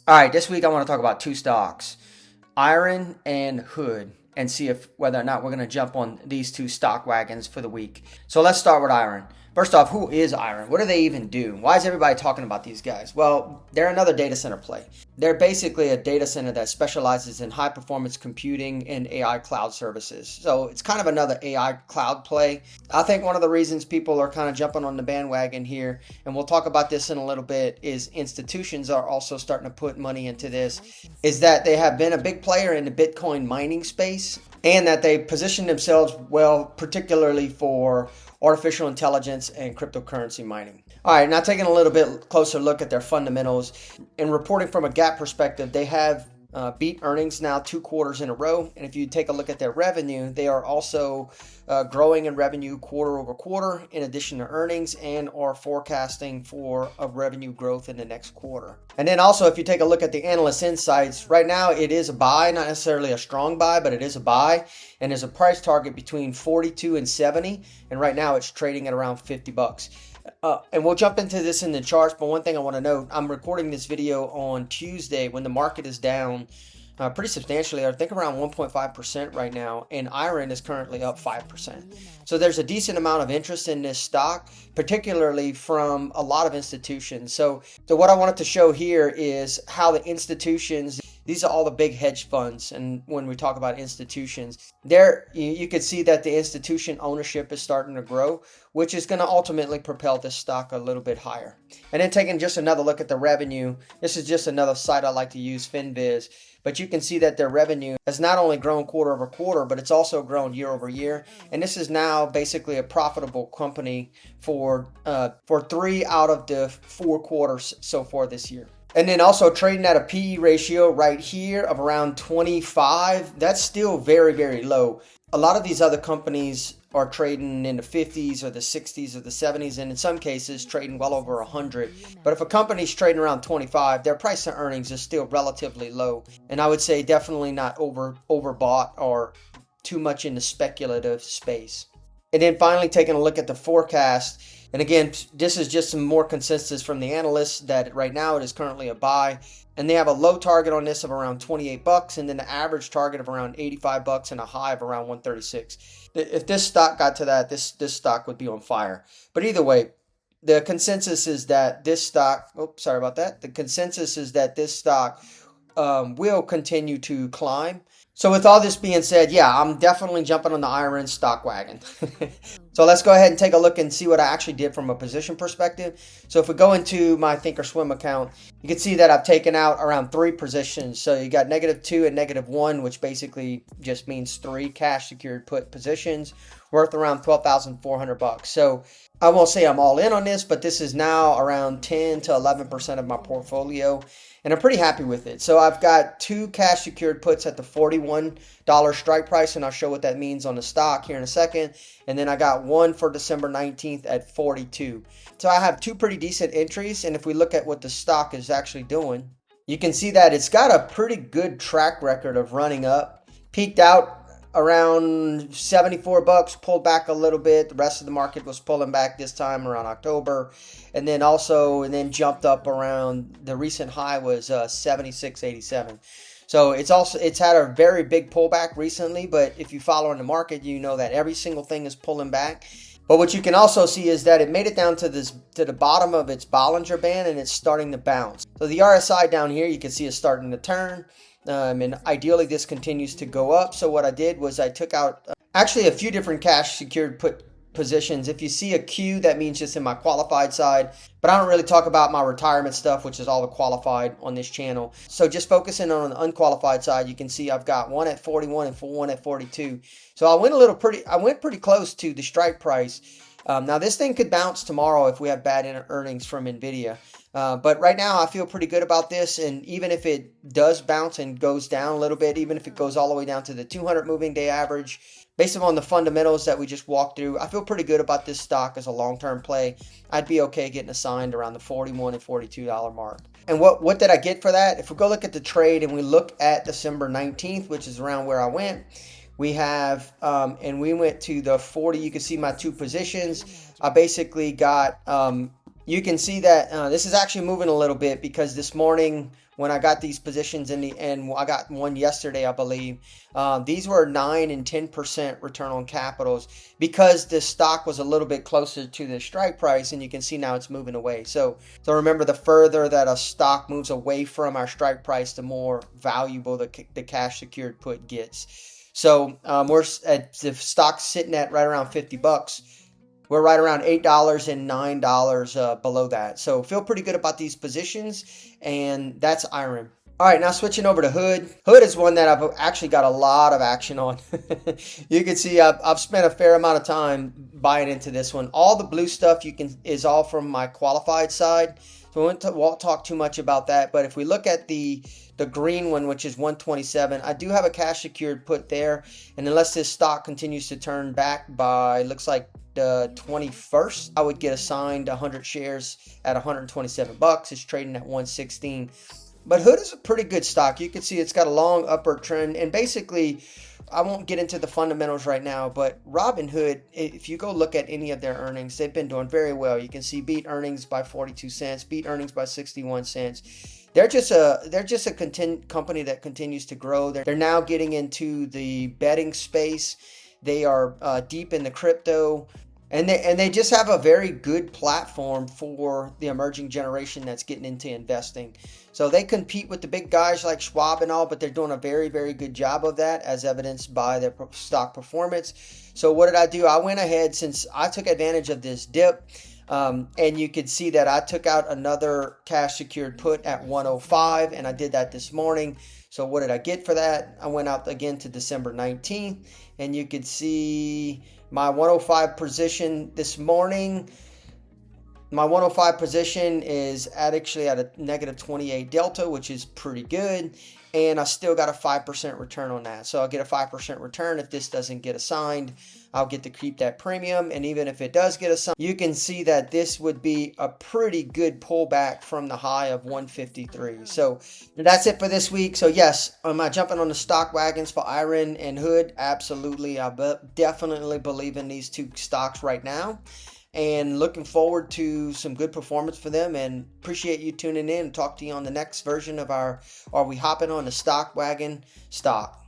All right, this week I want to talk about two stocks, Iron and Hood, and see if whether or not we're going to jump on these two stock wagons for the week. So let's start with Iron. First off, who is Iron? What do they even do? Why is everybody talking about these guys? Well, they're another data center play. They're basically a data center that specializes in high performance computing and AI cloud services. So it's kind of another AI cloud play. I think one of the reasons people are kind of jumping on the bandwagon here, and we'll talk about this in a little bit, is institutions are also starting to put money into this, is that they have been a big player in the Bitcoin mining space and that they position themselves well, particularly for artificial intelligence and cryptocurrency mining. All right, now taking a little bit closer look at their fundamentals. In reporting from a gap perspective, they have beat earnings now 2 quarters in a row. And if you take a look at their revenue, they are also growing in revenue quarter over quarter in addition to earnings, and are forecasting for a revenue growth in the next quarter. And then also, if you take a look at the analyst insights, right now it is a buy, not necessarily a strong buy, but it is a buy. And there's a price target between 42 and 70. And right now it's trading at around 50 bucks. And we'll jump into this in the charts, but one thing I want to note, I'm recording this video on Tuesday when the market is down pretty substantially. I think around 1.5% right now, and IREN is currently up 5%. So there's a decent amount of interest in this stock, particularly from a lot of institutions. So what I wanted to show here is how the institutions, these are all the big hedge funds, and when we talk about institutions, there you can see that the institution ownership is starting to grow, which is going to ultimately propel this stock a little bit higher. And then taking just another look at the revenue, this is just another site I like to use, FinViz, but you can see that their revenue has not only grown quarter over quarter, but it's also grown year over year. And this is now basically a profitable company for 3 out of the 4 quarters so far this year. And then also trading at a PE ratio right here of around 25. That's still very, very low. A lot of these other companies are trading in the 50s or the 60s or the 70s, and in some cases trading well over 100. But if a company's trading around 25, their price to earnings is still relatively low. And I would say definitely not overbought or too much in the speculative space. And then finally taking a look at the forecast. And again, this is just some more consensus from the analysts that right now it is currently a buy. And they have a low target on this of around 28 bucks, and then the average target of around 85 bucks and a high of around 136. If this stock got to that, this stock would be on fire. But either way, the consensus is that this stock, the consensus is that this stock will continue to climb. So with all this being said, yeah, I'm definitely jumping on the IREN stock wagon. So let's go ahead and take a look and see what I actually did from a position perspective. So if we go into my Thinkorswim account, you can see that I've taken out around 3 positions. So you got -2 and -1, which basically just means 3 cash secured put positions worth around 12,400 bucks. So I won't say I'm all in on this, but this is now around 10 to 11% of my portfolio. And I'm pretty happy with it. So I've got 2 cash secured puts at the $41 strike price, and I'll show what that means on the stock here in a second. And then I got one for December 19th at 42. So I have 2 pretty decent entries. And if we look at what the stock is actually doing, you can see that it's got a pretty good track record of running up. Peaked out around 74 bucks, pulled back a little bit. The rest of the market was pulling back this time around October. And then jumped up around, the recent high was 76.87. So it's had a very big pullback recently, but if you follow in the market, you know that every single thing is pulling back. But what you can also see is that it made it down to the bottom of its Bollinger Band, and it's starting to bounce. So the RSI down here, you can see is starting to turn. And ideally this continues to go up. So what I did was I took out actually a few different cash secured put positions. If you see a Q, that means just in my qualified side, but I don't really talk about my retirement stuff, which is all the qualified on this channel. So just focusing on the unqualified side, you can see I've got one at 41 and one at 42. So I went pretty close to the strike price. Now this thing could bounce tomorrow if we have bad earnings from Nvidia. But right now I feel pretty good about this, and even if it does bounce and goes down a little bit, even if it goes all the way down to the 200 moving day average, based upon the fundamentals that we just walked through, I feel pretty good about this stock as a long-term play. I'd be okay getting assigned around the $41 and $42 mark. And what did I get for that? If we go look at the trade and we look at December 19th, which is around where I went, we have, and we went to the 40. You can see my 2 positions. I basically got, you can see that this is actually moving a little bit because this morning when I got these positions and I got one yesterday, I believe. These were 9 and 10% return on capitals because the stock was a little bit closer to the strike price, and you can see now it's moving away. So remember, the further that a stock moves away from our strike price, the more valuable the cash secured put gets. So we're at the stock's sitting at right around $50. We're right around $8 and $9 below that. So feel pretty good about these positions, and that's IREN. All right, now switching over to HOOD. HOOD is one that I've actually got a lot of action on. You can see I've spent a fair amount of time buying into this one. All the blue stuff is all from my qualified side, so I won't talk too much about that. But if we look at the green one, which is 127, I do have a cash secured put there, and unless this stock continues to turn back by, looks like the 21st, I would get assigned 100 shares at $127. It's trading at 116. But HOOD is a pretty good stock. You can see it's got a long upward trend, and basically, I won't get into the fundamentals right now, but Robinhood, if you go look at any of their earnings, they've been doing very well. You can see beat earnings by 42 cents, beat earnings by 61 cents. They're just a company that continues to grow. They're now getting into the betting space. They are deep in the crypto. And they just have a very good platform for the emerging generation that's getting into investing. So they compete with the big guys like Schwab and all, but they're doing a very, very good job of that, as evidenced by their stock performance. So what did I do? I went ahead, since I took advantage of this dip, and you could see that I took out another cash secured put at 105, and I did that this morning. So what did I get for that? I went out again to December 19th, and you could see my 105 position this morning. My 105 position is actually at a negative 28 delta, which is pretty good. And I still got a 5% return on that. So I'll get a 5% return if this doesn't get assigned. I'll get to keep that premium. And even if it does get assigned, you can see that this would be a pretty good pullback from the high of 153. So that's it for this week. So yes, am I jumping on the stock wagons for IREN and HOOD? Absolutely. I definitely believe in these two stocks right now, and looking forward to some good performance for them, and appreciate you tuning in. Talk to you on the next version of Are We Hopping on the Stockwagon stock.